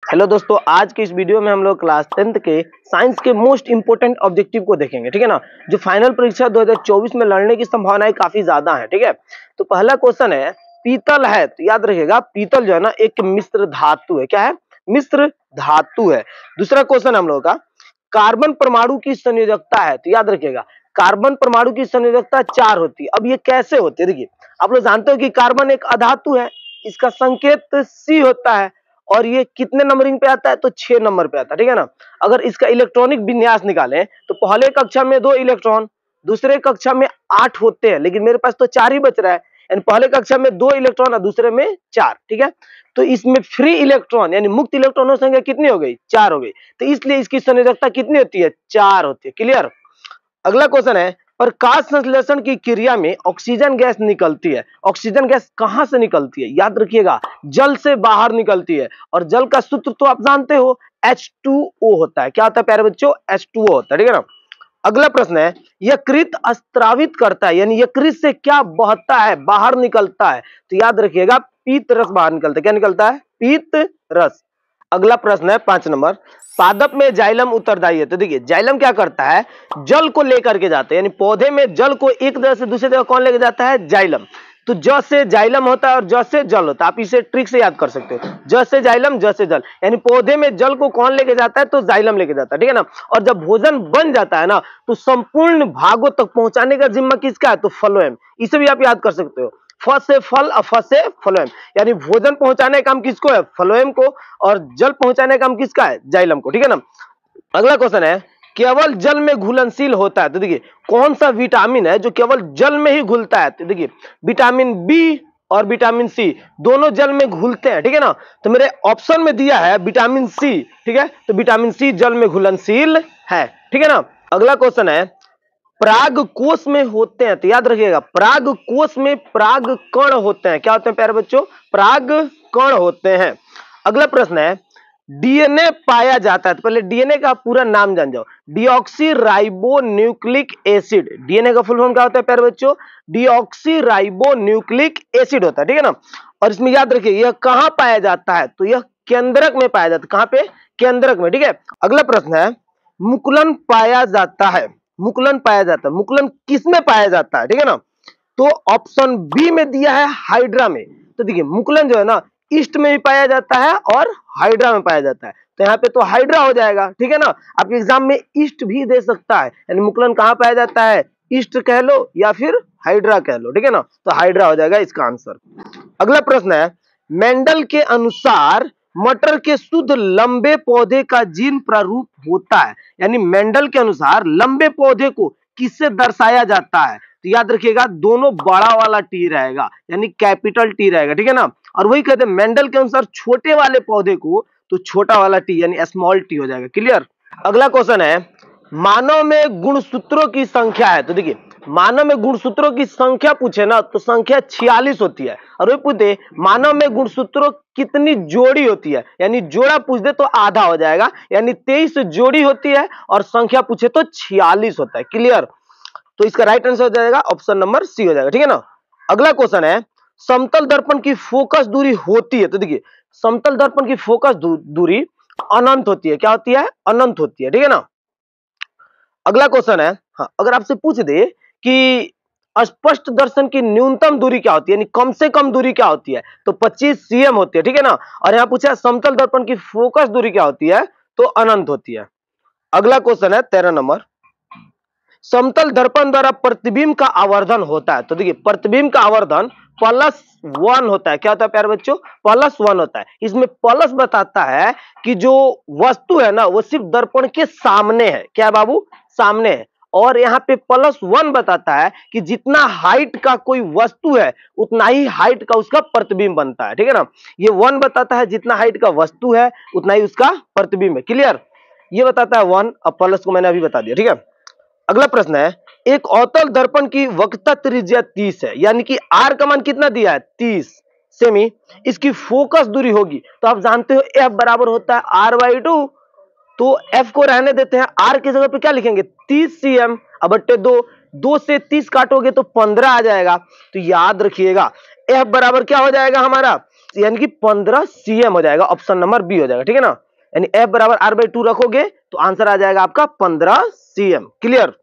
Hello दोस्तों, आज के इस वीडियो में हम लोग क्लास 10th के साइंस के मोस्ट इंपोर्टेंट ऑब्जेक्टिव को देखेंगे। ठीक है ना, जो फाइनल परीक्षा 2024 में लड़ने की संभावनाएं काफी ज्यादा है। ठीक है, तो पहला क्वेश्चन है, पीतल है तो याद रखिएगा पीतल जो है ना एक मिश्र धातु है। क्या है? मिश्र धातु है। दूसरा क्वेश्चन हम लोग का, कार्बन परमाणु की संयोजकता है तो याद रखिएगा कार्बन परमाणु की संयोजकता 4 होती है। अब ये कैसे होती है? देखिए, आप लोग जानते हो कि कार्बन एक अधातु है, इसका संकेत C होता है और ये कितने नंबरिंग पे आता है? तो 6 नंबर पे आता है। ठीक है ना, अगर इसका इलेक्ट्रॉनिक विन्यास निकालें तो पहले कक्षा में 2 इलेक्ट्रॉन, दूसरे कक्षा में 8 होते हैं, लेकिन मेरे पास तो 4 ही बच रहा है। यानी पहले कक्षा में 2 इलेक्ट्रॉन और दूसरे में 4। ठीक है, तो इसमें फ्री इलेक्ट्रॉन यानी मुक्त इलेक्ट्रॉनों की संख्या कितनी हो गई? 4 हो गई। तो इसलिए इसकी संयोजकता कितनी होती है? 4 होती है। क्लियर? अगला क्वेश्चन है, प्रकाश संश्लेषण की क्रिया में ऑक्सीजन गैस निकलती है। ऑक्सीजन गैस कहां से निकलती है? याद रखिएगा जल से बाहर निकलती है, और जल का सूत्र तो आप जानते हो H2O होता है। क्या होता है प्यारे बच्चों? H2O होता है। ठीक है ना। अगला प्रश्न है, यकृत स्त्रावित करता है, यानी यकृत से क्या बहता है, बाहर निकलता है? तो याद रखिएगा पीत रस बाहर निकलता है। क्या निकलता है? पीत रस। अगला प्रश्न है 5 नंबर, पादप में जाइलम उत्तरदायी है। तो देखिए जाइलम क्या करता है? जल को लेकर के जाते हैं, यानी पौधे में जल को एक जगह से दूसरी जगह कौन लेके जाता है? जाइलम। तो ज से जाइलम होता है और ज से जल होता है। आप इसे ट्रिक से याद कर सकते हो, ज से जाइलम ज से जल, यानी पौधे में जल को कौन लेके जाता है? तो जाइलम लेके जाता है। ठीक है ना। और जब भोजन बन जाता है ना तो संपूर्ण भागों तक पहुंचाने का जिम्मा किसका है? तो फ्लोएम। इसे भी आप याद कर सकते हो, फ से फल और फ से फ्लोएम, यानी भोजन पहुंचाने का काम किसको है? फ्लोएम को, और जल पहुंचाने का काम किसका है? जाइलम को। ठीक है ना। अगला क्वेश्चन है, केवल जल में घुलनशील होता है। तो देखिए कौन सा विटामिन है जो केवल जल में ही घुलता है? तो देखिए विटामिन बी और विटामिन सी दोनों जल में घुलते हैं। ठीक है ना, तो मेरे ऑप्शन में दिया है विटामिन सी। ठीक है, तो विटामिन सी जल में घुलनशील है। ठीक है ना। अगला क्वेश्चन है, पराग कोश में होते हैं। तो याद रखिएगा पराग कोश में पराग कण होते हैं। क्या होते हैं प्यारे बच्चों? पराग कण होते हैं। अगला प्रश्न है, डीएनए पाया जाता है। तो पहले डीएनए का पूरा नाम जान जाओ, deoxy ribo nucleic acid. DNA का फुल फॉर्म क्या होता है प्यारे बच्चों? डीऑक्सी राइबो न्यूक्लिक एसिड होता है। ठीक है ना। और इसमें याद रखिए यह कहां पाया जाता है? तो यह केंद्रक में पाया जाता है। कहां पे? केंद्रक में। ठीक है। अगला प्रश्न है, मुकुलन पाया जाता है। मुकुलन पाया जाता है, मुकुलन किसमें पाया जाता है? ठीक है ना, तो ऑप्शन बी में दिया है हाइड्रा में। तो देखिए मुकुलन जो है ना ईस्ट में भी पाया जाता है और हाइड्रा में पाया जाता है, तो यहाँ पे तो हाइड्रा हो जाएगा। ठीक है ना, आपके एग्जाम में ईस्ट भी दे सकता है, यानी मुकुलन कहाँ पाया जाता है? ईस्ट कह लो या फिर हाइड्रा कह लो। ठीक है ना, तो हाइड्रा हो जाएगा इसका आंसर। अगला प्रश्न है, मेंडल के अनुसार मटर के शुद्ध लंबे पौधे का जीन प्रारूप होता है, यानी मेंडल के अनुसार लंबे पौधे को किससे दर्शाया जाता है? तो याद रखिएगा दोनों बड़ा वाला टी रहेगा, यानी कैपिटल टी रहेगा। ठीक है ना, और वही कहते हैं मेंडल के अनुसार छोटे वाले पौधे को तो छोटा वाला टी यानी स्मॉल टी हो जाएगा। क्लियर? अगला क्वेश्चन है, मानव में गुणसूत्रों की संख्या है। तो देखिए मानव में गुणसूत्रों की संख्या पूछे ना तो संख्या 46 होती है, और वो पूछे मानव में गुणसूत्रों कितनी जोड़ी होती है, यानी जोड़ा पूछ दे तो आधा हो जाएगा, यानी 23 जोड़ी होती है, और संख्या पूछे तो 46 होता है। क्लियर? तो इसका राइट आंसर हो जाएगा ऑप्शन नंबर सी हो जाएगा। ठीक है ना। अगला क्वेश्चन है, समतल दर्पण की फोकस दूरी होती है। तो देखिए समतल दर्पण की फोकस दूरी अनंत होती है। क्या होती है? अनंत होती है। ठीक है ना। अगला क्वेश्चन है, हाँ, अगर आपसे पूछ दे कि स्पष्ट दर्शन की न्यूनतम दूरी क्या होती है, यानी कम से कम दूरी क्या होती है, तो 25 cm होती है। ठीक है ना, और यहाँ पूछा समतल दर्पण की फोकस दूरी क्या होती है, तो अनंत होती है। अगला क्वेश्चन है 13 नंबर, समतल दर्पण द्वारा प्रतिबिंब का आवर्धन होता है। तो देखिए प्रतिबिंब का आवर्धन +1 होता है। क्या होता है प्यारे बच्चों? +1 होता है। इसमें प्लस बताता है कि जो वस्तु है ना वो सिर्फ दर्पण के सामने है। क्या है बाबू? सामने है। और यहाँ पे +1 बताता है कि जितना हाइट का कोई वस्तु है उतना ही हाइट का उसका प्रतिबिंब बनता है। ठीक है ना, ये 1 बताता है जितना हाइट का वस्तु है उतना ही उसका प्रतिबिंब है। क्लियर? ये बताता है 1, अब प्लस को मैंने अभी बता दिया। ठीक है। अगला प्रश्न है, एक अवतल दर्पण की वक्रता त्रिज्या 30 है, यानी कि आर का मान कितना दिया है? 30 सेमी। इसकी फोकस दूरी होगी, तो आप जानते हो एफ बराबर होता है r/2, तो एफ को रहने देते हैं, आर की जगह पे क्या लिखेंगे? 30 cm। अब बट्टे 2 से 30 काटोगे तो 15 आ जाएगा। तो याद रखिएगा एफ बराबर क्या हो जाएगा हमारा? यानी कि 15 cm हो जाएगा, ऑप्शन नंबर बी हो जाएगा, ठीक है ना। यानी F बराबर R/2 रखोगे तो आंसर आ जाएगा आपका 15 cm। क्लियर।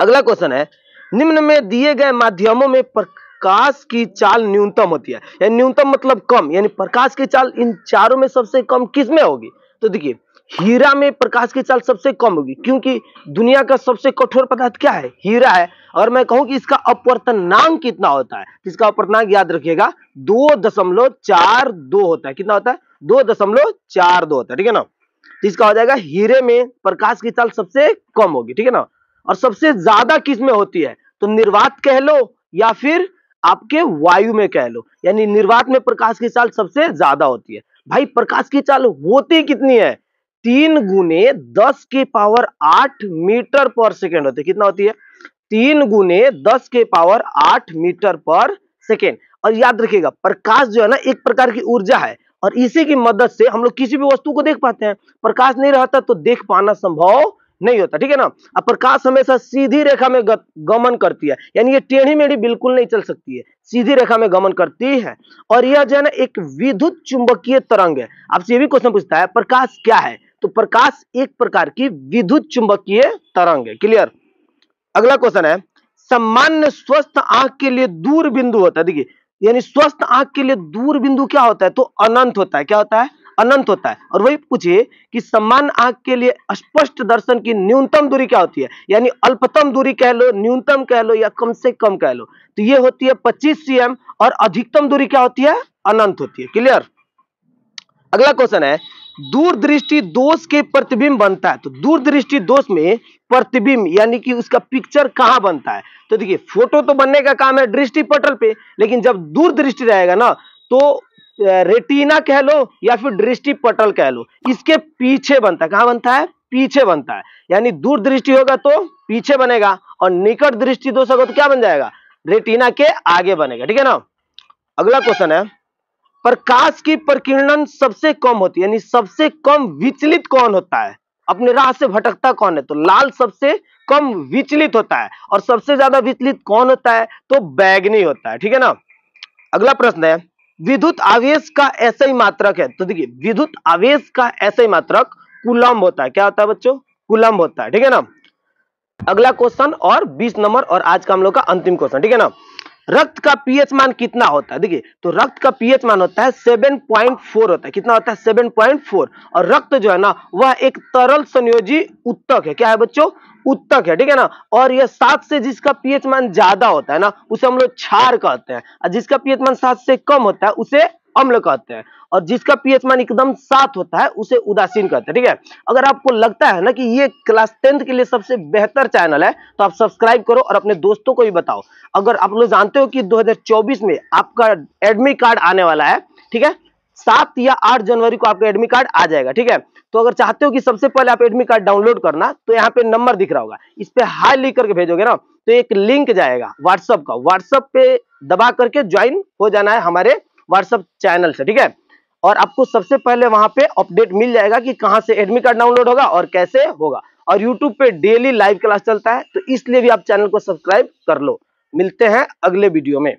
अगला क्वेश्चन है, निम्न में दिए गए माध्यमों में प्रकाश की चाल न्यूनतम होती है, यानी न्यूनतम मतलब कम, यानी प्रकाश की चाल इन चारों में सबसे कम किस में होगी? तो देखिए हीरा में प्रकाश की चाल सबसे कम होगी, क्योंकि दुनिया का सबसे कठोर पदार्थ क्या है? हीरा है। और मैं कहूं कि इसका अपवर्तनांक कितना होता है, इसका अपवर्तनांक याद रखिएगा 2.42 होता है। कितना होता है? 2.42 होता है, ठीक है ना। तो इसका हो जाएगा हीरे में प्रकाश की चाल सबसे कम होगी, ठीक है ना। और सबसे ज्यादा किस में होती है? तो निर्वात कह लो या फिर आपके वायु में कह लो, यानी निर्वात में प्रकाश की चाल सबसे ज्यादा होती है। भाई प्रकाश की चाल होती कितनी है? 3 गुने 10 के पावर 8 मीटर पर सेकेंड होती है। कितना होती है? 3 गुने 10 के पावर 8 मीटर पर सेकेंड। और याद रखिएगा प्रकाश जो है ना एक प्रकार की ऊर्जा है, और इसी की मदद से हम लोग किसी भी वस्तु को देख पाते हैं। प्रकाश नहीं रहता तो देख पाना संभव नहीं होता, ठीक है ना। अब प्रकाश हमेशा सीधी रेखा में गमन करती है, यानी ये टेढ़ी मेढ़ी बिल्कुल नहीं चल सकती है, सीधी रेखा में गमन करती है। और यह जो है ना एक विद्युत चुंबकीय तरंग है। आपसे ये भी क्वेश्चन पूछता है प्रकाश क्या है? तो प्रकाश एक प्रकार की विद्युत चुंबकीय तरंग है। क्लियर। अगला क्वेश्चन है, सामान्य स्वस्थ आंख के लिए दूर बिंदु होता है। देखिए यानी स्वस्थ आंख के लिए दूर बिंदु क्या होता है? तो अनंत होता है। क्या होता है? अनंत होता है। और वही पूछिए कि सामान्य आंख के लिए स्पष्ट दर्शन की न्यूनतम दूरी क्या होती है? यानी अल्पतम दूरी कह लो, न्यूनतम कह लो, या कम से कम कह लो, तो ये होती है 25 cm। और अधिकतम दूरी क्या होती है? अनंत होती है। क्लियर। अगला क्वेश्चन है, दूरदृष्टि दोष के प्रतिबिंब बनता है। तो दूरदृष्टि दोष में प्रतिबिंब यानी कि उसका पिक्चर कहां बनता है? तो देखिए फोटो तो बनने का काम है दृष्टि पटल पे, लेकिन जब दूरदृष्टि रहेगा ना तो रेटिना कह लो या फिर दृष्टि पटल कह लो, इसके पीछे बनता है। कहां बनता है? पीछे बनता है। यानी दूरदृष्टि होगा तो पीछे बनेगा, और निकट दृष्टि दोष होगा तो क्या बन जाएगा? रेटिना के आगे बनेगा, ठीक है ना। अगला क्वेश्चन है, प्रकाश की प्रकीर्णन सबसे कम होती है, यानी सबसे कम विचलित कौन होता है? अपने राह से भटकता कौन है? तो लाल सबसे कम विचलित होता है। और सबसे ज्यादा विचलित कौन होता है? तो बैगनी होता है, ठीक है ना। अगला प्रश्न है, विद्युत आवेश का SI मात्रक है। तो देखिए विद्युत आवेश का SI मात्रक कूलम्ब होता है। क्या होता है बच्चों? कूलम्ब होता है, ठीक है ना। अगला क्वेश्चन और 20 नंबर और आज का हम लोग का अंतिम क्वेश्चन, ठीक है ना। रक्त का पीएच मान कितना होता है? देखिए तो रक्त का पीएच मान होता है 7.4 होता है। कितना होता है? 7.4। और रक्त जो है ना वह एक तरल संयोजी उत्तक है। क्या है बच्चों? उत्तक है, ठीक है ना। और यह 7 से जिसका पीएच मान ज्यादा होता है ना उसे हम लोग क्षार कहते हैं, और जिसका पीएच मान 7 से कम होता है उसे अम्ल कहते हैं, और जिसका पीएच मान एकदम 7 होता है उसे उदासीन कहते हैं, ठीक है। अगर आपको लगता है ना कि ये क्लास 10th के लिए सबसे बेहतर चैनल है तो आप सब्सक्राइब करो और अपने दोस्तों को भी बताओ। अगर आप लोग जानते हो कि 2024 में आपका एडमिट कार्ड आने वाला है, ठीक है, 7 या 8 जनवरी को आपका एडमिट कार्ड आ जाएगा, ठीक है। तो अगर चाहते हो कि सबसे पहले आप एडमिट कार्ड डाउनलोड करना, तो यहाँ पे नंबर दिख रहा होगा, इस पे हाई लिख करके भेजोगे ना तो एक लिंक जाएगा व्हाट्सएप का, व्हाट्सएप पे दबा करके ज्वाइन हो जाना है हमारे व्हाट्सएप चैनल से, ठीक है। और आपको सबसे पहले वहां पे अपडेट मिल जाएगा कि कहां से एडमिट कार्ड डाउनलोड होगा और कैसे होगा। और यूट्यूब पे डेली लाइव क्लास चलता है, तो इसलिए भी आप चैनल को सब्सक्राइब कर लो। मिलते हैं अगले वीडियो में।